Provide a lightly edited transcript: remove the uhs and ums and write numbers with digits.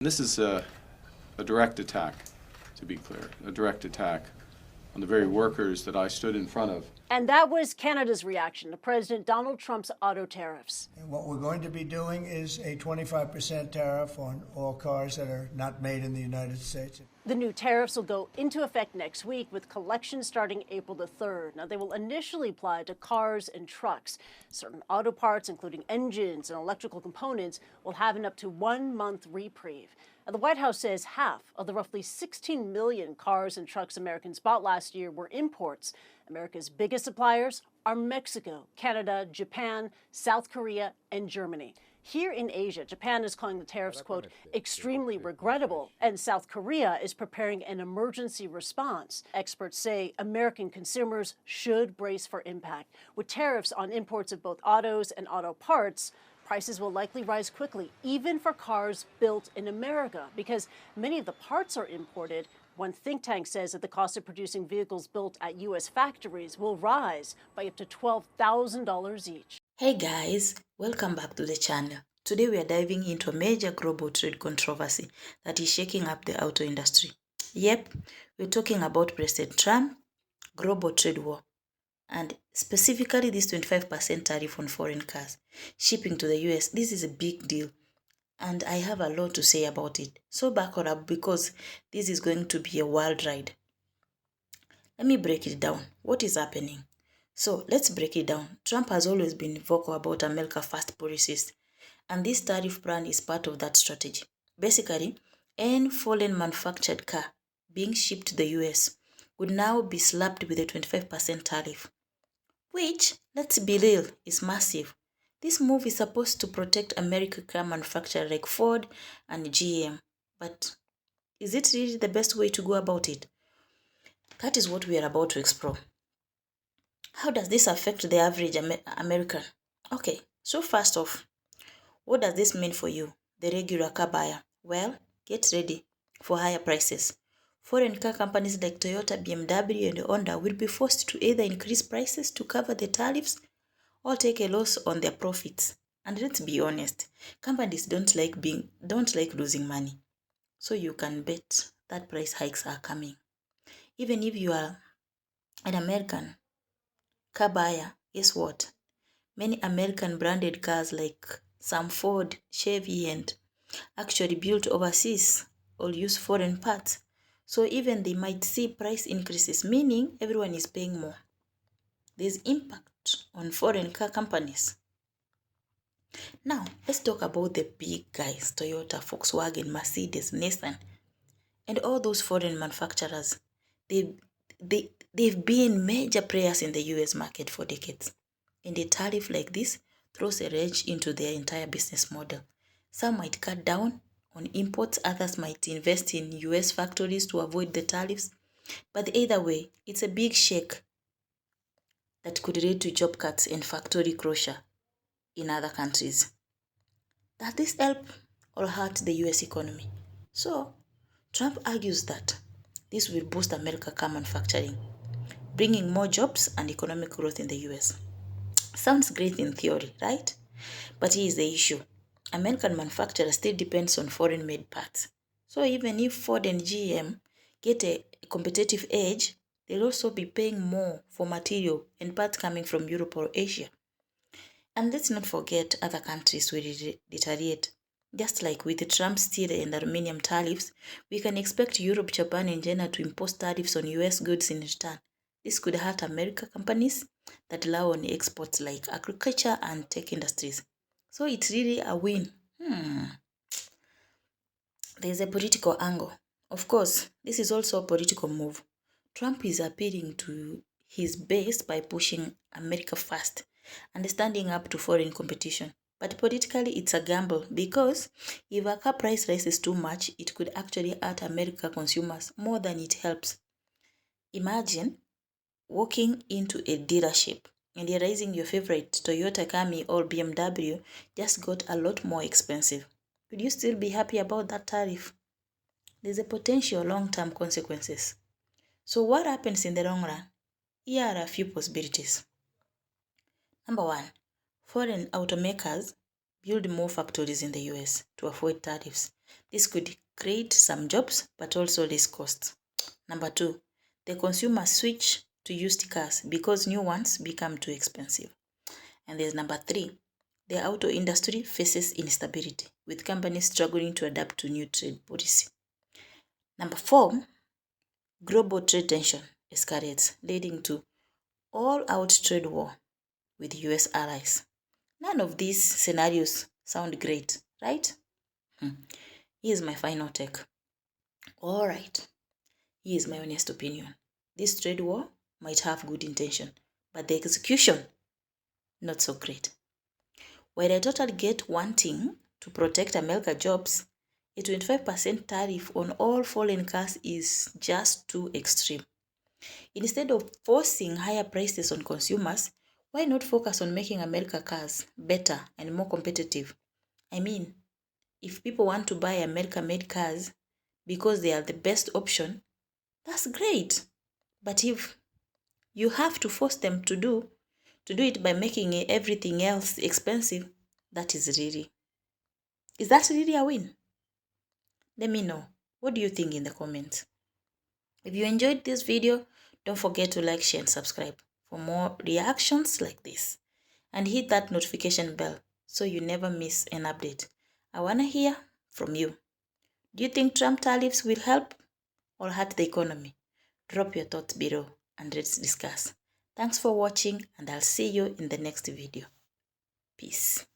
This is a direct attack, to be clear, a direct attack on the very workers that I stood in front of. And that was Canada's reaction to President Donald Trump's auto tariffs. And what we're going to be doing is a 25% tariff on all cars that are not made in the United States. The new tariffs will go into effect next week, with collections starting April the 3rd. Now, they will initially apply to cars and trucks. Certain auto parts, including engines and electrical components, will have an up to 1 month reprieve. Now, the White House says half of the roughly 16 million cars and trucks Americans bought last year were imports. America's biggest suppliers are Mexico, Canada, Japan, South Korea, and Germany. Here in Asia, Japan is calling the tariffs, quote, extremely regrettable, and South Korea is preparing an emergency response. Experts say American consumers should brace for impact. With tariffs on imports of both autos and auto parts, prices will likely rise quickly, even for cars built in America, because many of the parts are imported. One think tank says that the cost of producing vehicles built at U.S. factories will rise by up to $12,000 each. Hey guys, welcome back to the channel. Today we are diving into a major global trade controversy that is shaking up the auto industry. Yep, we're talking about President Trump, global trade war, and specifically this 25% tariff on foreign cars shipping to the US. This is a big deal, and I have a lot to say about it. So buckle up, because this is going to be a wild ride. Let me break it down. What is happening? So let's break it down. Trump has always been vocal about America First policies, and this tariff plan is part of that strategy. Basically, any foreign manufactured car being shipped to the US would now be slapped with a 25% tariff, which, let's be real, is massive. This move is supposed to protect American car manufacturers like Ford and GM, but is it really the best way to go about it? That is what we are about to explore. How does this affect the average American? Okay, so first off, what does this mean for you, the regular car buyer? Well, get ready for higher prices. Foreign car companies like Toyota, BMW, and Honda will be forced to either increase prices to cover the tariffs or take a loss on their profits. And let's be honest, companies don't like losing money. So you can bet that price hikes are coming. Even if you are an American car buyer, guess what? Many American branded cars like some Ford, Chevy, and actually built overseas or use foreign parts. So even they might see price increases, meaning everyone is paying more. There's impact on foreign car companies. Now, let's talk about the big guys: Toyota, Volkswagen, Mercedes, Nissan, and all those foreign manufacturers. They've been major players in the US market for decades. And a tariff like this throws a wrench into their entire business model. Some might cut down on imports, others might invest in US factories to avoid the tariffs. But either way, it's a big shake that could lead to job cuts and factory closure in other countries. Does this help or hurt the US economy? So, Trump argues that this will boost American car manufacturing, bringing more jobs and economic growth in the US. Sounds great in theory, right? But here's the issue. American manufacturers still depends on foreign-made parts. So even if Ford and GM get a competitive edge, they'll also be paying more for material and parts coming from Europe or Asia. And let's not forget, other countries will retaliate. Just like with the Trump steel and aluminum tariffs, we can expect Europe, Japan, and China to impose tariffs on US goods in return. This could hurt American companies that rely on exports like agriculture and tech industries. So it's really a win. There's a political angle. Of course, this is also a political move. Trump is appealing to his base by pushing America first and standing up to foreign competition. But politically, it's a gamble, because if a car price rises too much, it could actually hurt American consumers more than it helps. Imagine walking into a dealership and realizing your favorite Toyota Camry or BMW just got a lot more expensive. Would you still be happy about that tariff? There's a potential long-term consequences. So what happens in the long run? Here are a few possibilities. Number one, foreign automakers build more factories in the US to avoid tariffs. This could create some jobs but also less costs. Number 2, the consumer switch to used cars because new ones become too expensive. And there's number 3, the auto industry faces instability with companies struggling to adapt to new trade policy. Number 4, global trade tension escalates, leading to all-out trade war with US allies. None of these scenarios sound great, right? Here's my final take. All right, here's my honest opinion. This trade war might have good intention, but the execution, not so great. While I totally get wanting to protect American jobs, a 25% tariff on all foreign cars is just too extreme. Instead of forcing higher prices on consumers, why not focus on making American cars better and more competitive? I mean, if people want to buy American-made cars because they are the best option, that's great. But if you have to force them to do it by making everything else expensive, is that really a win? Let me know. What do you think in the comments? If you enjoyed this video, don't forget to like, share, and subscribe for more reactions like this. And hit that notification bell so you never miss an update. I want to hear from you. Do you think Trump tariffs will help or hurt the economy? Drop your thoughts below and let's discuss. Thanks for watching, and I'll see you in the next video. Peace.